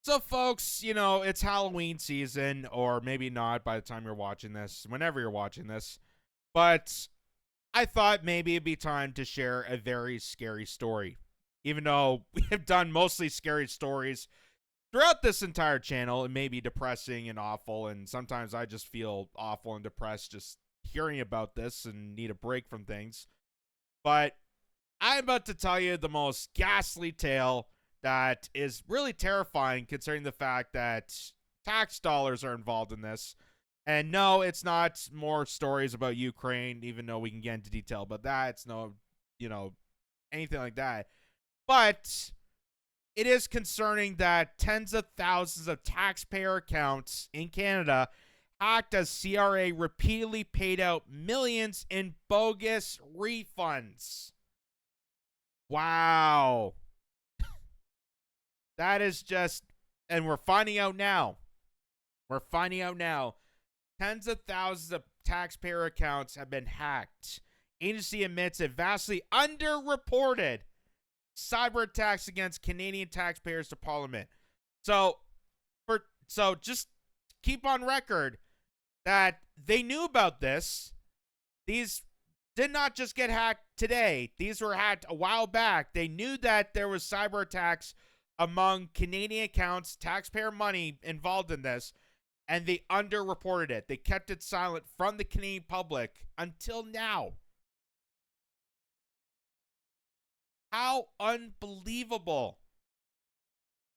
So, folks, it's Halloween season, or maybe not by the time you're watching this, whenever you're watching this. But I thought maybe it'd be time to share a very scary story. Even though we have done mostly scary stories throughout this entire channel, it may be depressing and awful, and sometimes I just feel awful and depressed just hearing about this and need a break from things. But I'm about to tell you the most ghastly tale that is really terrifying considering the fact that tax dollars are involved in this. And no, it's not more stories about Ukraine, even though we can get into detail about that. It's no, anything like that. But it is concerning that tens of thousands of taxpayer accounts in Canada hacked as CRA repeatedly paid out millions in bogus refunds. Wow. That is just, and we're finding out now. Tens of thousands of taxpayer accounts have been hacked. Agency admits it vastly underreported cyber attacks against Canadian taxpayers to Parliament. So just keep on record that they knew about this. These did not just get hacked today. These were hacked a while back. They knew that there was cyber attacks among Canadian accounts, taxpayer money involved in this, and they underreported it. They kept it silent from the Canadian public until now. How unbelievable.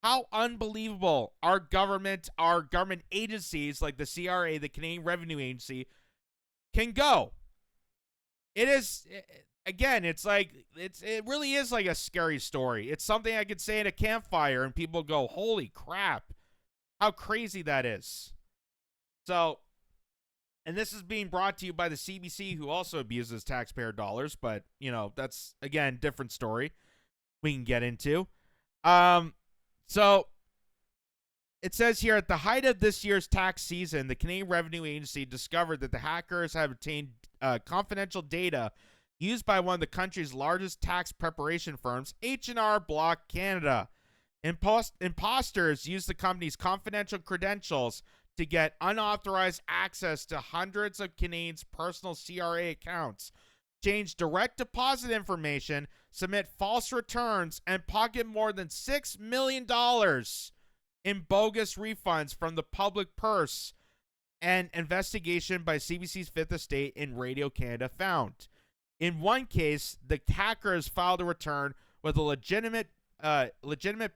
How unbelievable our government agencies like the CRA, the Canadian Revenue Agency, can go. It is, again, it really is like a scary story. It's something I could say at a campfire and people go, holy crap, how crazy that is. So, and this is being brought to you by the CBC, who also abuses taxpayer dollars, but, that's, again, different story we can get into. So, it says here, at the height of this year's tax season, the Canadian Revenue Agency discovered that the hackers have obtained confidential data used by one of the country's largest tax preparation firms, H&R Block Canada. Imposters used the company's confidential credentials to get unauthorized access to hundreds of Canadians' personal CRA accounts, change direct deposit information, submit false returns, and pocket more than $6 million in bogus refunds from the public purse, an investigation by CBC's Fifth Estate and Radio Canada found. In one case, the hackers filed a return with a legitimate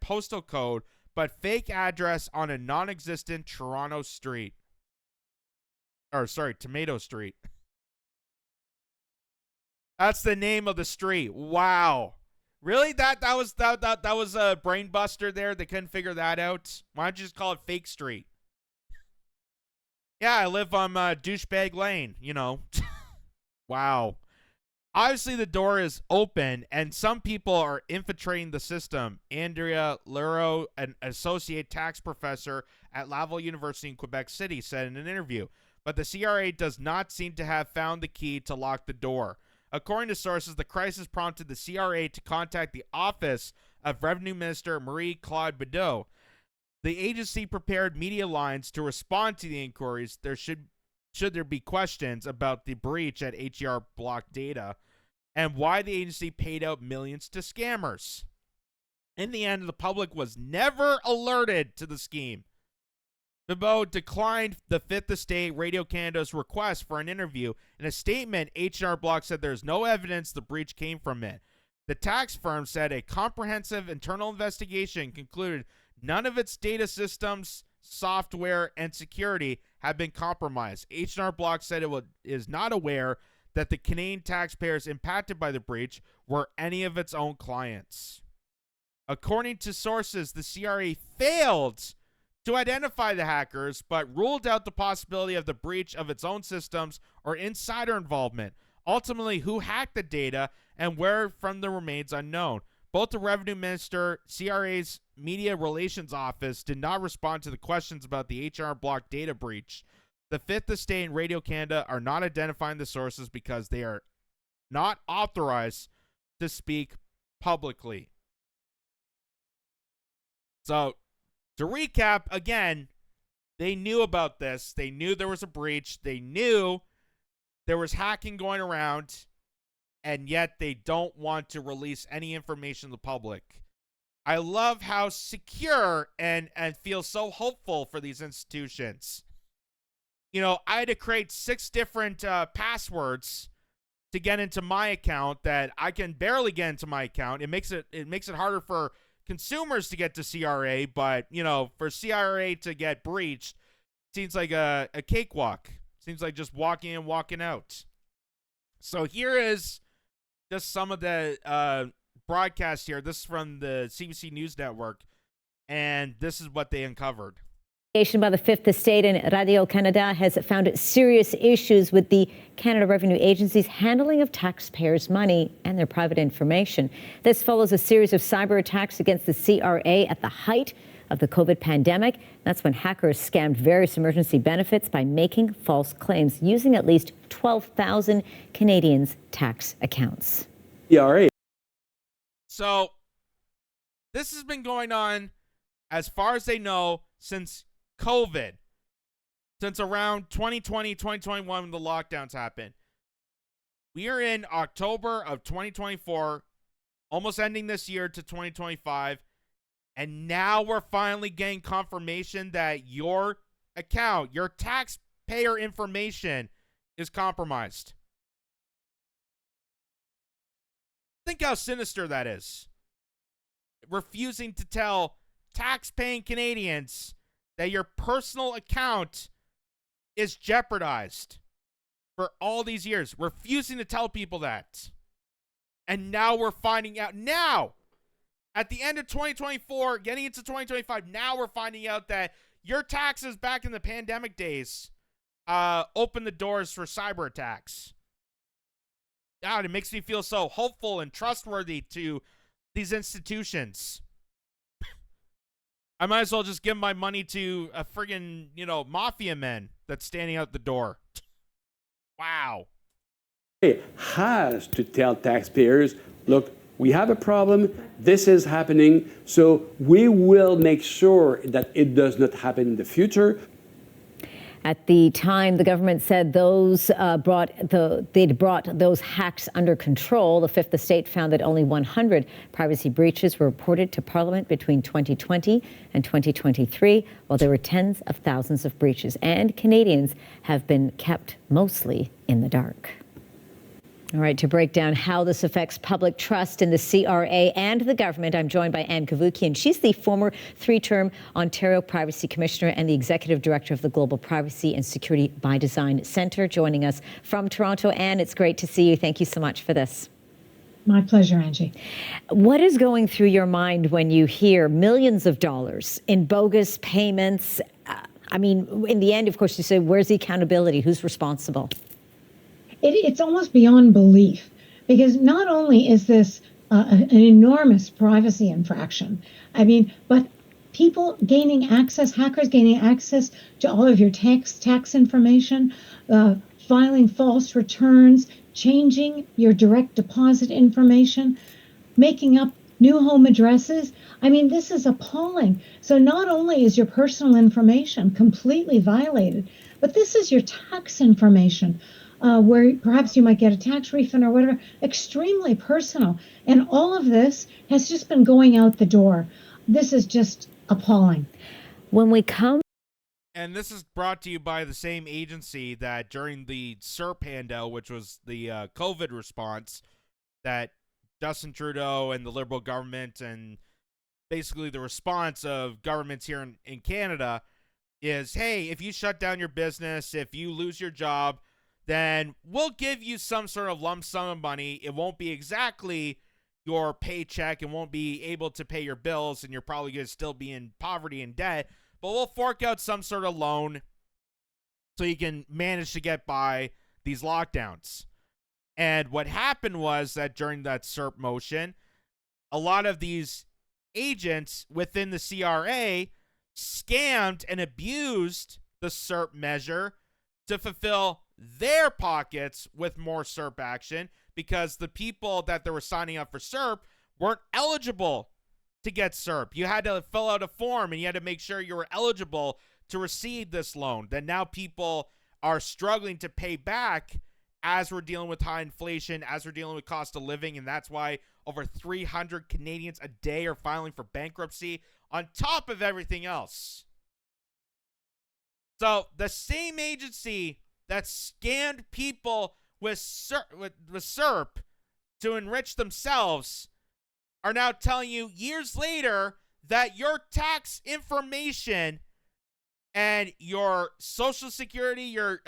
postal code, but fake address on a non-existent Tomato Street. That's the name of the street. Wow. Really? That was a brain buster there. They couldn't figure that out. Why don't you just call it Fake Street? Yeah, I live on Douchebag Lane, Wow. Obviously, the door is open, and some people are infiltrating the system. Andrea Leroux, an associate tax professor at Laval University in Quebec City, said in an interview. But the CRA does not seem to have found the key to lock the door. According to sources, the crisis prompted the CRA to contact the office of Revenue Minister Marie-Claude Bedeau. The agency prepared media lines to respond to the inquiries. Should there be questions about the breach at HR Block Data and why the agency paid out millions to scammers. In the end, the public was never alerted to the scheme. Bedeau declined the Fifth Estate Radio Canada's request for an interview. In a statement, H&R Block said there's no evidence the breach came from it. The tax firm said a comprehensive internal investigation concluded none of its data systems, software, and security have been compromised. H&R Block said it is not aware that the Canadian taxpayers impacted by the breach were any of its own clients. According to sources, the CRA failed to identify the hackers, but ruled out the possibility of the breach of its own systems or insider involvement. Ultimately, who hacked the data and where from the remains unknown. Both the Revenue Minister, CRA's Media Relations Office did not respond to the questions about the HR Block data breach. The Fifth Estate and Radio Canada are not identifying the sources because they are not authorized to speak publicly. So, To recap, again, they knew about this. They knew there was a breach. They knew there was hacking going around, and yet they don't want to release any information to the public. I love how secure and feel so hopeful for these institutions. You know, I had to create 6 different passwords to get into my account that I can barely get into my account. It makes it harder for consumers to get to CRA, but, you know, for CRA to get breached seems like a cakewalk. Seems like just walking in, walking out. So here is just some of the broadcast here. This is from the CBC News Network, and this is what they uncovered. By the Fifth Estate and Radio-Canada has found serious issues with the Canada Revenue Agency's handling of taxpayers' money and their private information. This follows a series of cyber attacks against the CRA at the height of the COVID pandemic. That's when hackers scammed various emergency benefits by making false claims using at least 12,000 Canadians' tax accounts. CRA. So this has been going on, as far as they know, since COVID, since around 2020, 2021 when the lockdowns happened. We are in October of 2024, almost ending this year to 2025, and now we're finally getting confirmation that your account, your taxpayer information is compromised. Think how sinister that is. Refusing to tell tax-paying Canadians that your personal account is jeopardized for all these years. Refusing to tell people that. And now we're finding out. Now, at the end of 2024, getting into 2025, now we're finding out that your taxes back in the pandemic days opened the doors for cyber attacks. God, it makes me feel so hopeful and trustworthy to these institutions. I might as well just give my money to a friggin', mafia men that's standing out the door. Wow. Has to tell taxpayers, look, we have a problem, this is happening, so we will make sure that it does not happen in the future. At the time, the government said they'd brought those hacks under control. The Fifth Estate found that only 100 privacy breaches were reported to Parliament between 2020 and 2023, while there were tens of thousands of breaches, and Canadians have been kept mostly in the dark. All right, to break down how this affects public trust in the CRA and the government, I'm joined by Anne Kavoukian. She's the former 3-term Ontario Privacy Commissioner and the Executive Director of the Global Privacy and Security by Design Centre, joining us from Toronto. Anne, it's great to see you. Thank you so much for this. My pleasure, Angie. What is going through your mind when you hear millions of dollars in bogus payments? In the end, of course, you say, where's the accountability? Who's responsible? It's almost beyond belief, because not only is this an enormous privacy infraction, but people gaining access, hackers gaining access to all of your tax information, filing false returns, changing your direct deposit information, making up new home addresses. This is appalling. So not only is your personal information completely violated, but this is your tax information. Where perhaps you might get a tax refund or whatever, extremely personal. And all of this has just been going out the door. This is just appalling. When we come... And this is brought to you by the same agency that during the CERP handout, which was the COVID response, that Justin Trudeau and the Liberal government and basically the response of governments here in Canada is, hey, if you shut down your business, if you lose your job, then we'll give you some sort of lump sum of money. It won't be exactly your paycheck. It won't be able to pay your bills, and you're probably going to still be in poverty and debt. But we'll fork out some sort of loan so you can manage to get by these lockdowns. And what happened was that during that CERP motion, a lot of these agents within the CRA scammed and abused the CERP measure to fulfill their pockets with more CERP action, because the people that they were signing up for CERP weren't eligible to get CERP. You had to fill out a form, and you had to make sure you were eligible to receive this loan that now people are struggling to pay back as we're dealing with high inflation, as we're dealing with cost of living, and that's why over 300 Canadians a day are filing for bankruptcy on top of everything else. So the same agency that scammed people with CERP to enrich themselves are now telling you years later that your tax information and your Social Security, your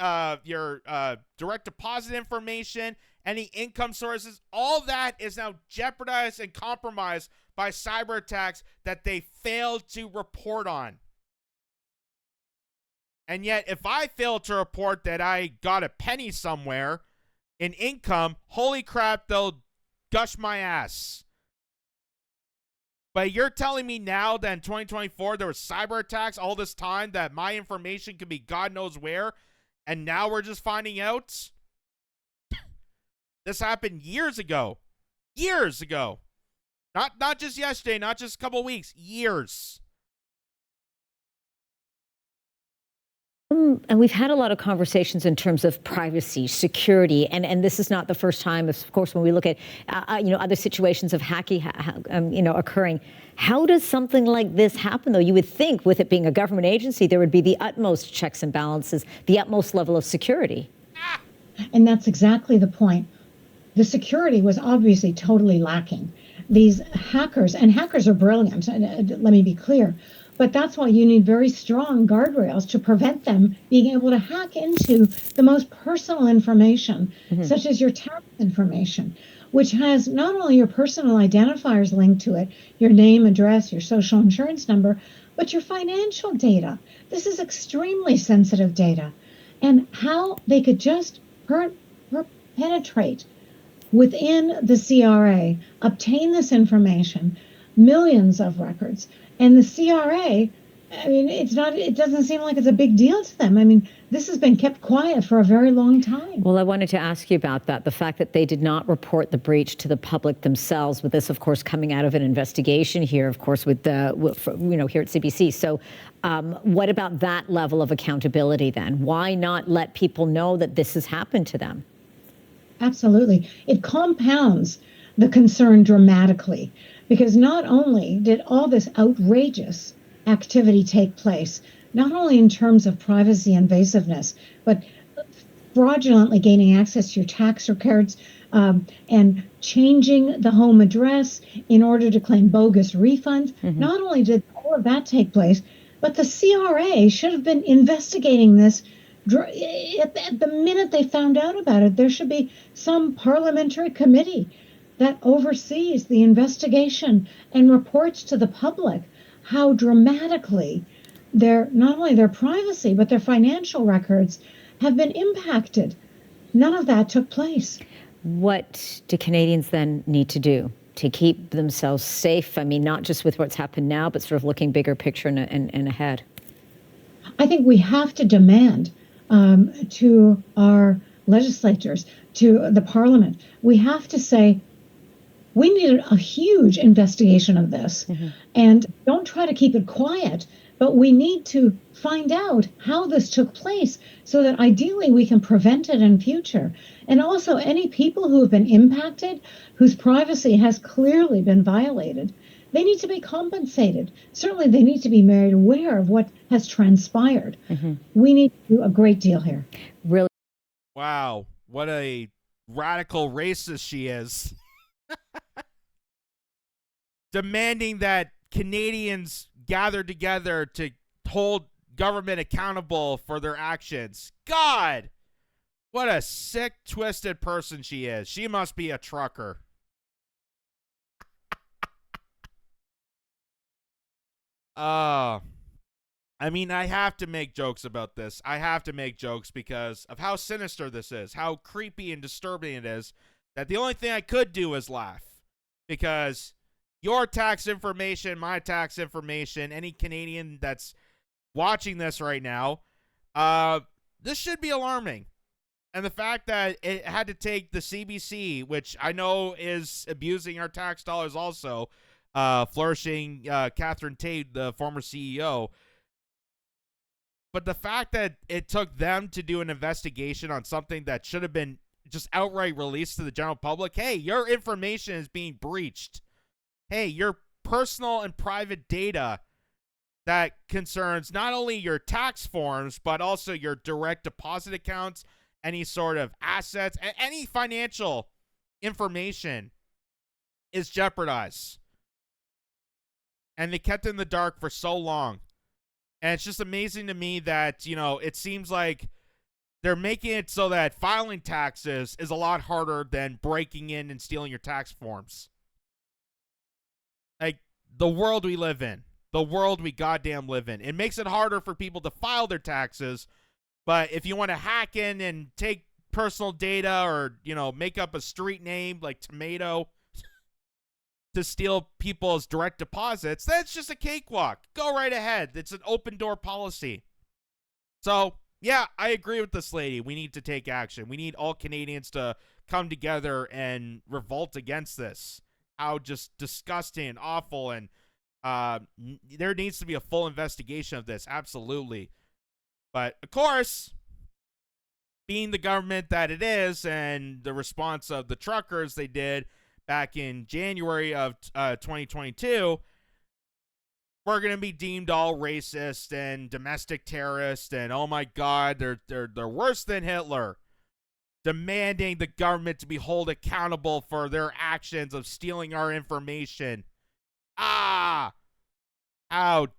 direct deposit information, any income sources, all that is now jeopardized and compromised by cyber attacks that they failed to report on. And yet, if I fail to report that I got a penny somewhere in income, holy crap, they'll gush my ass. But you're telling me now that in 2024 there was cyber attacks all this time, that my information could be God knows where, and now we're just finding out? This happened years ago. Years ago. Not just yesterday, not just a couple weeks. Years. And we've had a lot of conversations in terms of privacy, security, and this is not the first time. Of course, when we look at other situations of hacking, occurring, how does something like this happen? Though you would think, with it being a government agency, there would be the utmost checks and balances, the utmost level of security. And that's exactly the point. The security was obviously totally lacking. These hackers, and hackers are brilliant. Let me be clear. But that's why you need very strong guardrails to prevent them being able to hack into the most personal information, such as your tax information, which has not only your personal identifiers linked to it, your name, address, your social insurance number, but your financial data. This is extremely sensitive data. And how they could just penetrate within the CRA, obtain this information, millions of records. And the CRA, I mean, it doesn't seem like it's a big deal to them. I mean, this has been kept quiet for a very long time. Well, I wanted to ask you about that, the fact that they did not report the breach to the public themselves, with this, of course, coming out of an investigation here, of course, with here at CBC. So what about that level of accountability then? Why not let people know that this has happened to them? Absolutely. It compounds the concern dramatically, because not only did all this outrageous activity take place, not only in terms of privacy invasiveness, but fraudulently gaining access to your tax records and changing the home address in order to claim bogus refunds. Not only did all of that take place, but the CRA should have been investigating this at the minute they found out about it. There should be some parliamentary committee that oversees the investigation and reports to the public how dramatically not only their privacy, but their financial records have been impacted. None of that took place. What do Canadians then need to do to keep themselves safe? I mean, not just with what's happened now, but sort of looking bigger picture and ahead. I think we have to demand to our legislators, to the parliament, we have to say, we need a huge investigation of this. And don't try to keep it quiet, but we need to find out how this took place so that ideally we can prevent it in future. And also, any people who have been impacted, whose privacy has clearly been violated, they need to be compensated. Certainly, they need to be made aware of what has transpired. We need to do a great deal here. Really? Wow, what a radical racist she is. Demanding that Canadians gather together to hold government accountable for their actions. God, what a sick, twisted person she is. She must be a trucker. I mean, I have to make jokes about this. I have to make jokes because of how sinister this is, how creepy and disturbing it is, that the only thing I could do is laugh. Because your tax information, my tax information, any Canadian that's watching this right now, this should be alarming. And the fact that it had to take the CBC, which I know is abusing our tax dollars also, flourishing Catherine Tate, the former CEO. But the fact that it took them to do an investigation on something that should have been just outright released to the general public, hey, your information is being breached. Hey, your personal and private data that concerns not only your tax forms, but also your direct deposit accounts, any sort of assets, any financial information is jeopardized. And they kept it in the dark for so long. And it's just amazing to me that, it seems like they're making it so that filing taxes is a lot harder than breaking in and stealing your tax forms. Like, the world we live in, the world we goddamn live in, it makes it harder for people to file their taxes. But if you want to hack in and take personal data or, make up a street name like Tomato to steal people's direct deposits, that's just a cakewalk. Go right ahead. It's an open door policy. So, yeah, I agree with this lady. We need to take action. We need all Canadians to come together and revolt against this. How just disgusting and awful, and there needs to be a full investigation of this. Absolutely. But, of course, being the government that it is and the response of the truckers they did back in January of 2022, we're going to be deemed all racist and domestic terrorist and, oh my God, they're worse than Hitler, demanding the government to be held accountable for their actions of stealing our information. How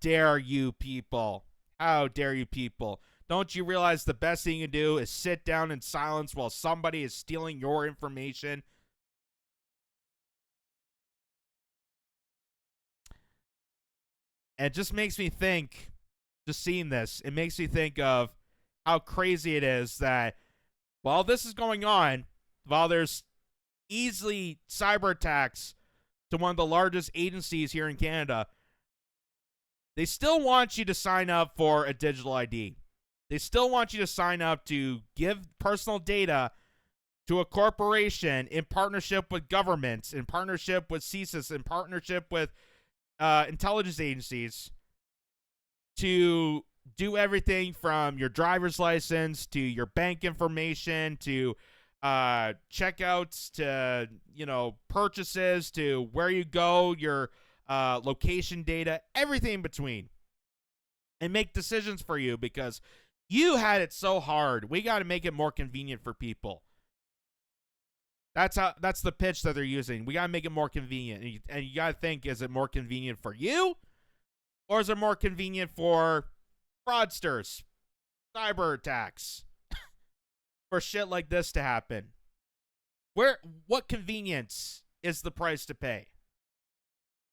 dare you people? How dare you people? Don't you realize the best thing you can do is sit down in silence while somebody is stealing your information? It just makes me think, just seeing this, it makes me think of how crazy it is that while this is going on, while there's easily cyber attacks to one of the largest agencies here in Canada, they still want you to sign up for a digital ID. They still want you to sign up to give personal data to a corporation in partnership with governments, in partnership with CSIS, in partnership with intelligence agencies, to do everything from your driver's license to your bank information to checkouts to, purchases to where you go, your location data, everything in between, and make decisions for you because you had it so hard. We got to make it more convenient for people. That's the pitch that they're using. We got to make it more convenient. And you got to think, is it more convenient for you? Or is it more convenient for fraudsters, cyber attacks, for shit like this to happen? What convenience is the price to pay?